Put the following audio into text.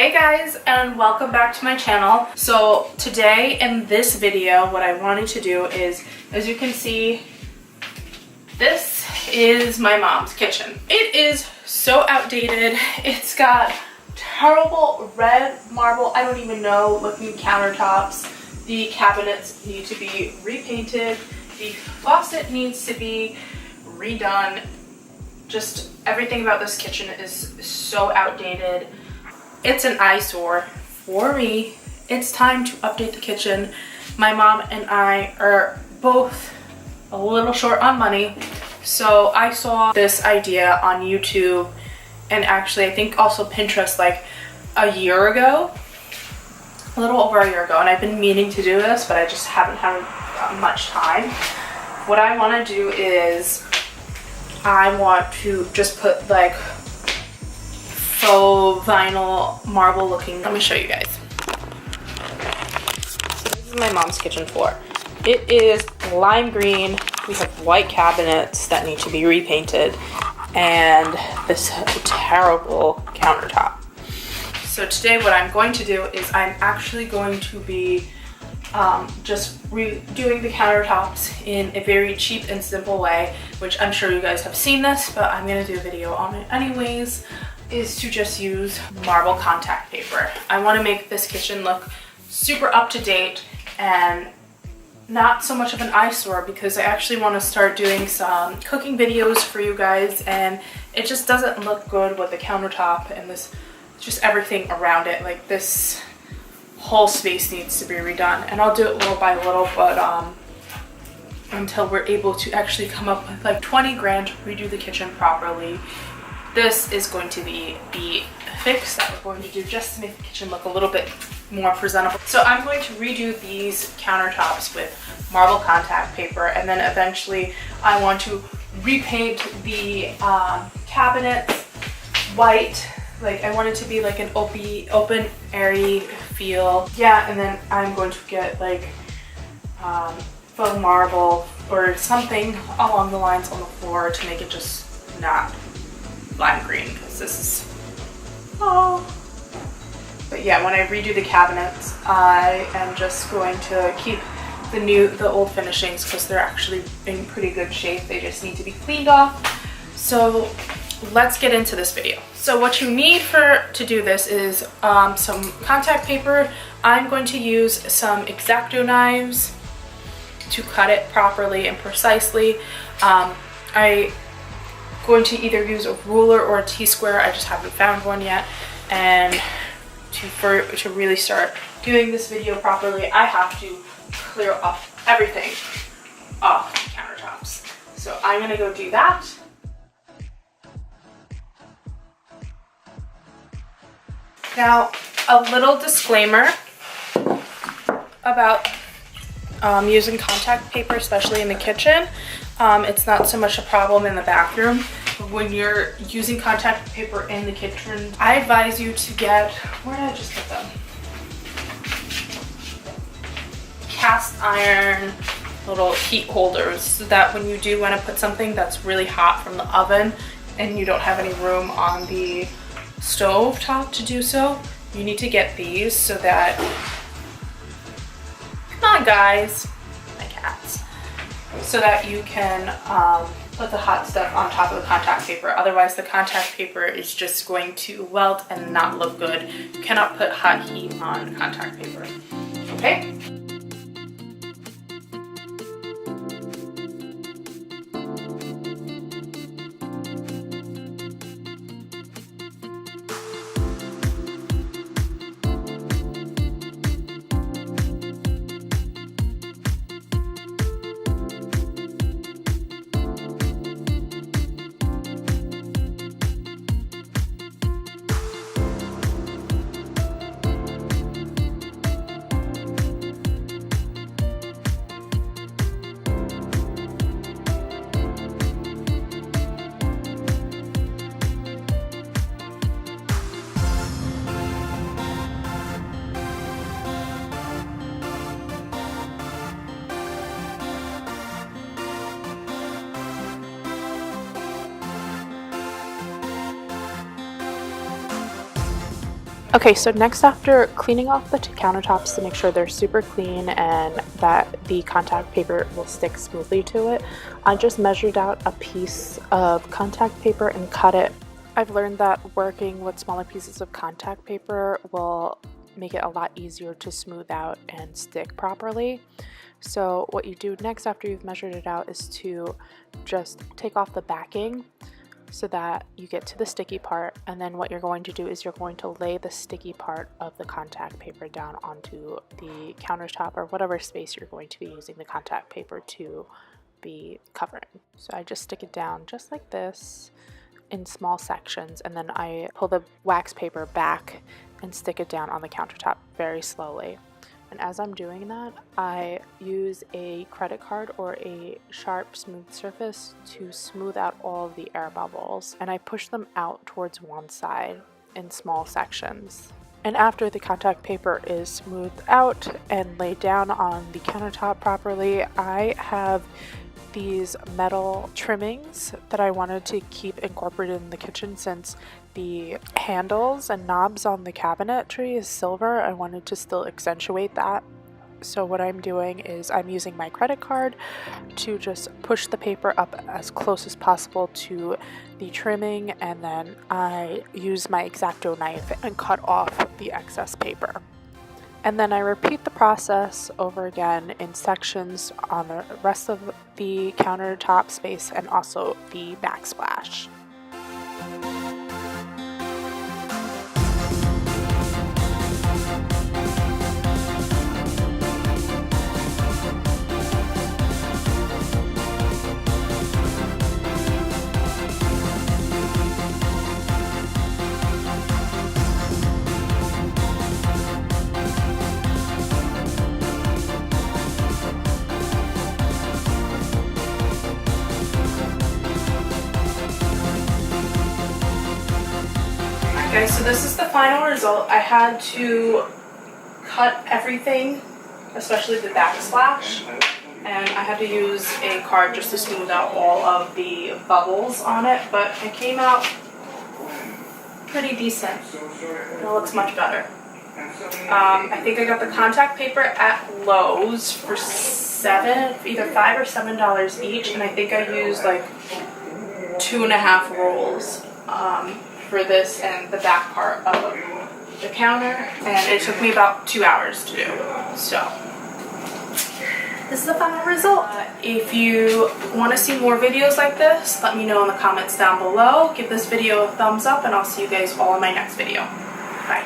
Hey guys, and welcome back to my channel. So today in this video, what I wanted to do is, as you can see, this is my mom's kitchen. It is so outdated. It's got terrible red marble, I don't even know, looking countertops. The cabinets need to be repainted. The faucet needs to be redone. Just everything about this kitchen is so outdated. It's an eyesore for me. It's time to update the kitchen. My mom and I are both a little short on money, so I saw this idea on YouTube and actually I think also Pinterest like a year ago, a little over a year ago, and I've been meaning to do this, but I just haven't had much time. What I want to do is I want to just put like faux vinyl marble looking. Let me show you guys. So this is my mom's kitchen floor. It is lime green. We have white cabinets that need to be repainted and this terrible countertop. So today what I'm going to do is I'm actually going to be just redoing the countertops in a very cheap and simple way, which I'm sure you guys have seen this, but I'm going to do a video on it anyways, is to just use marble contact paper. I want to make this kitchen look super up to date and not so much of an eyesore, because I actually want to start doing some cooking videos for you guys, and it just doesn't look good with the countertop and this, just everything around it. Like this whole space needs to be redone, and I'll do it little by little, but until we're able to actually come up with like 20 grand to redo the kitchen properly. This is going to be the fix that we're going to do just to make the kitchen look a little bit more presentable. So I'm going to redo these countertops with marble contact paper, and then eventually I want to repaint the cabinets white. Like I want it to be like an open airy feel. Yeah, and then I'm going to get like faux marble or something along the lines on the floor to make it just not lime green, because this is but yeah, when I redo the cabinets I am just going to keep the old finishings because they're actually in pretty good shape. They just need to be cleaned off. So let's get into this video. So what you need to do this is some contact paper. I'm going to use some X-Acto knives to cut it properly and precisely. I'm going to either use a ruler or a T-square. I just haven't found one yet. And to really start doing this video properly, I have to clear up everything off the countertops. So I'm gonna go do that. Now, a little disclaimer about using contact paper, especially in the kitchen. It's not so much a problem in the bathroom. When you're using contact paper in the kitchen, I advise you to get, where did I just put them? Cast iron little heat holders, so that when you do want to put something that's really hot from the oven and you don't have any room on the stove top to do so, you need to get these so that, come on guys, my cats, so that you can put the hot stuff on top of the contact paper. Otherwise the contact paper is just going to welt and not look good. You cannot put hot heat on contact paper, okay? Okay, so next, after cleaning off the countertops to make sure they're super clean and that the contact paper will stick smoothly to it, I just measured out a piece of contact paper and cut it. I've learned that working with smaller pieces of contact paper will make it a lot easier to smooth out and stick properly. So what you do next after you've measured it out is to just take off the backing so that you get to the sticky part, and then what you're going to do is you're going to lay the sticky part of the contact paper down onto the countertop or whatever space you're going to be using the contact paper to be covering. So I just stick it down just like this in small sections, and then I pull the wax paper back and stick it down on the countertop very slowly. And as I'm doing that, I use a credit card or a sharp, smooth surface to smooth out all of the air bubbles, and I push them out towards one side in small sections. And after the contact paper is smoothed out and laid down on the countertop properly, I have these metal trimmings that I wanted to keep incorporated in the kitchen. Since the handles and knobs on the cabinetry is silver, I wanted to still accentuate that. So what I'm doing is I'm using my credit card to just push the paper up as close as possible to the trimming, and then I use my X-Acto knife and cut off the excess paper. And then I repeat the process over again in sections on the rest of the countertop space and also the backsplash. Okay, so this is the final result. I had to cut everything, especially the backsplash, and I had to use a card just to smooth out all of the bubbles on it, but it came out pretty decent. It looks much better. I think I got the contact paper at Lowe's for either $5 or $7 each, and I think I used like 2.5 rolls for this and the back part of the counter, and it took me about 2 hours to do. So this is the final result. If you want to see more videos like this, let me know in the comments down below. Give this video a thumbs up, and I'll see you guys all in my next video. Bye.